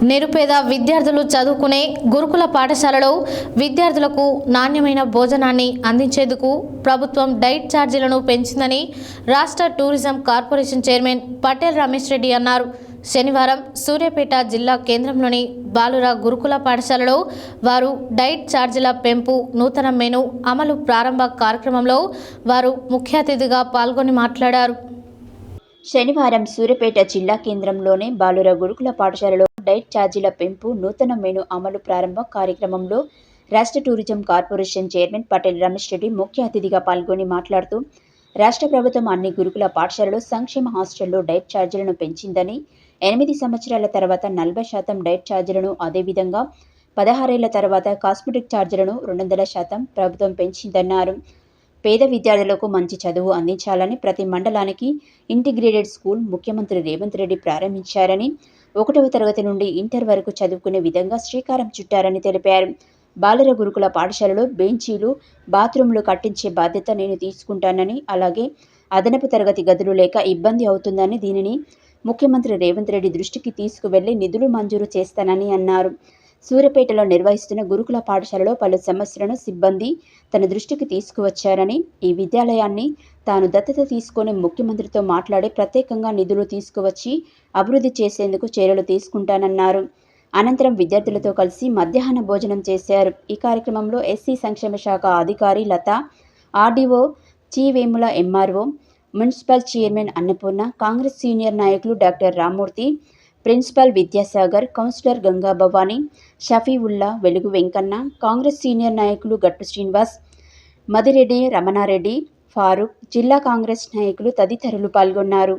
నిరుపేద విద్యార్థులు చదువుకునే గురుకుల పాఠశాలలో విద్యార్థులకు నాణ్యమైన భోజనాన్ని అందించేందుకు ప్రభుత్వం డైట్ ఛార్జీలను పెంచిందని రాష్ట్ర tourism corporation chairman Patel Ramesh Reddy అన్నారు. శనివారం సూర్యాపేట జిల్లా కేంద్రంలోని బాలుర గురుకుల పాఠశాలలో వారు డైట్ ఛార్జీల పెంపు నూతన మెనూ అమలు ప్రారంభ కార్యక్రమంలో వారు ముఖ్య అతిథిగా పాల్గొని మాట్లాడారు. శనివారం సూర్యాపేట జిల్లా కేంద్రంలోని బాలుర గురుకుల పాఠశాలలో డైట్ ఛార్జీల పెంపు నూతన మెనూ అమలు ప్రారంభ కార్యక్రమంలో రాష్ట్ర tourism corporation chairman Patel Ramesh Reddy ముఖ్య అతిథిగా పాల్గొని మాట్లాడుతూ రాష్ట్ర ప్రభుత్వం అన్ని గురుకుల పాఠశాలలో సంక్షేమ హాస్టల్లో డైట్ ఛార్జీలను పెంచిందని, 8 సంవత్సరాల తర్వాత 40% డైట్ ఛార్జీలను, అదేవిధంగా 16 ఏళ్ల తర్వాత కాస్మెటిక్ ఛార్జీలను 200% ప్రభుత్వం పెంచిందన్నారు. పేద విద్యార్థులకు మంచి చదువు అందించాలని ప్రతి మండలానికి ఇంటిగ్రేటెడ్ స్కూల్ ముఖ్యమంత్రి రేవంత్ రెడ్డి ప్రారంభించారని, 1వ తరగతి నుండి ఇంటర్ వరకు చదువుకునే విధంగా శ్రీకారం చుట్టారని తెలిపారు. బాలుర గురుకుల పాఠశాలలో బెంచీలు, బాత్రూంలు కట్టించే బాధ్యత నేను తీసుకుంటానని, అలాగే అదనపు తరగతి గదులు లేక ఇబ్బంది అవుతుందని, దీనిని ముఖ్యమంత్రి రేవంత్ రెడ్డి దృష్టికి తీసుకువెళ్లి నిధులు మంజూరు చేస్తానని అన్నారు. సూర్యాపేటలో నిర్వహిస్తున్న గురుకుల పాఠశాలలో పలు సమస్యలను సిబ్బంది తన దృష్టికి తీసుకువచ్చారని, ఈ విద్యాలయాన్ని తాను దత్తత తీసుకొని ముఖ్యమంత్రితో మాట్లాడి ప్రత్యేకంగా నిధులు తీసుకువచ్చి అభివృద్ధి చేసేందుకు చర్యలు తీసుకుంటానన్నారు. అనంతరం విద్యార్థులతో కలిసి మధ్యాహ్న భోజనం చేశారు. ఈ కార్యక్రమంలో ఎస్సీ సంక్షేమ శాఖ అధికారి Latha, RDO Chivemula, MRO, municipal chairman Annapurna, Congress senior నాయకులు doctor Rammurthy, principal Vidyasagar, councillor Ganga Bhavani, Shafiullah, Velugu Venkanna, Congress senior నాయకులు గట్టు శ్రీనివాస్, మదిరెడ్డి రమణారెడ్డి, ఫారూక్, జిల్లా కాంగ్రెస్ నాయకులు తదితరులు పాల్గొన్నారు.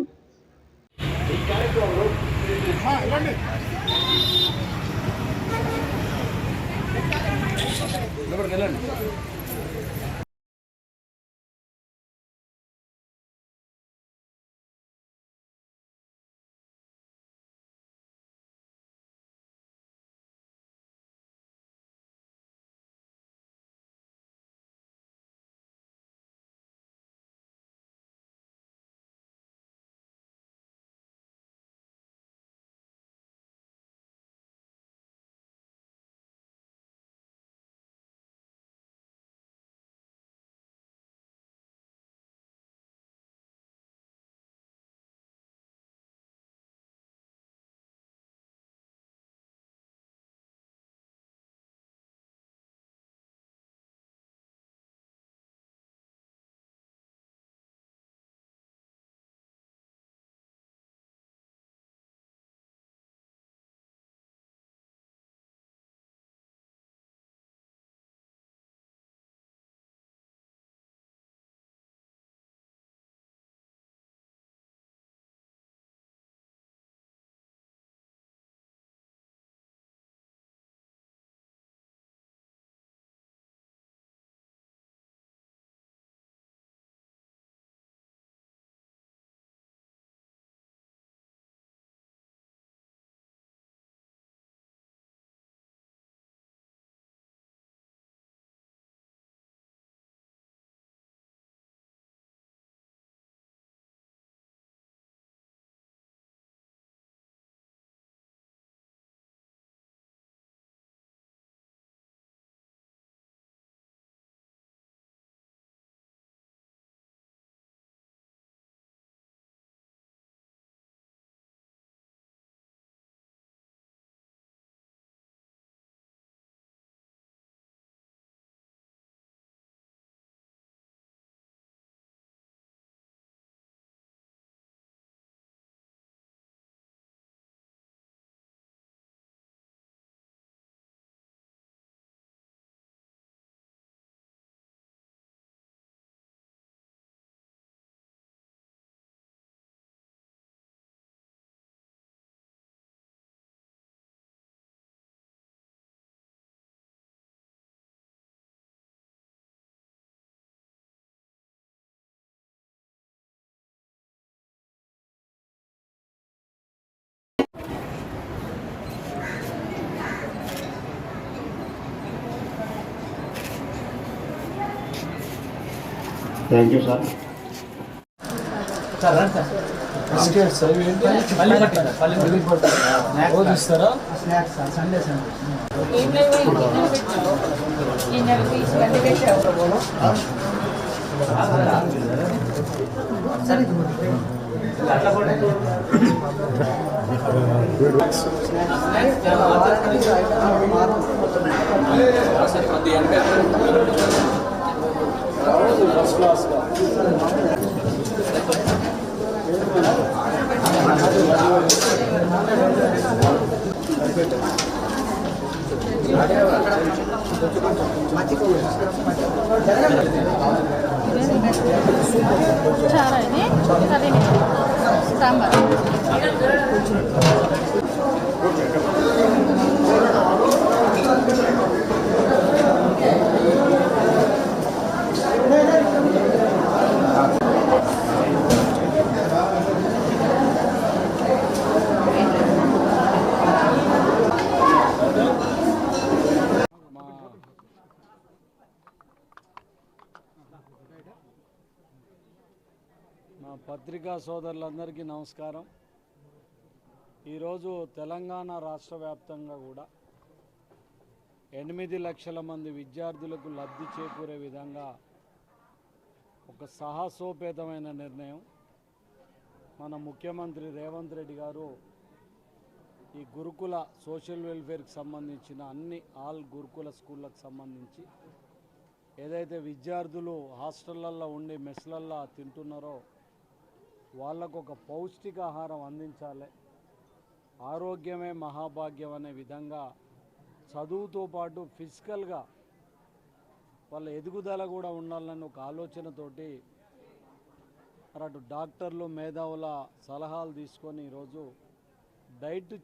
Thank you, sir. రోజు ఇస్తారా? ఫస్ట్ క్లాస్ చాలా సాంబార్ మా పత్రికా సోదరులందరికీ నమస్కారం. ఈరోజు తెలంగాణ రాష్ట్ర వ్యాప్తంగా కూడా 8 లక్షల మంది విద్యార్థులకు లబ్ధి చేకూరే విధంగా ఒక సాహసోపేతమైన నిర్ణయం మన ముఖ్యమంత్రి రేవంత్ రెడ్డి గారు ఈ గురుకుల సోషల్ వెల్ఫేర్కి సంబంధించిన ఆల్ గురుకుల స్కూళ్ళకు సంబంధించి ఏదైతే విద్యార్థులు హాస్టళ్ళల్లో ఉండి మెస్లల్లో తింటున్నారో వాళ్ళకు ఒక పౌష్టికాహారం అందించాలి, ఆరోగ్యమే మహాభాగ్యం అనే విధంగా చదువుతో పాటు ఫిజికల్గా వాళ్ళ ఎదుగుదల కూడా ఉండాలని ఒక ఆలోచనతోటి అటు డాక్టర్లు మేధావుల సలహాలు తీసుకొని ఈరోజు డైట్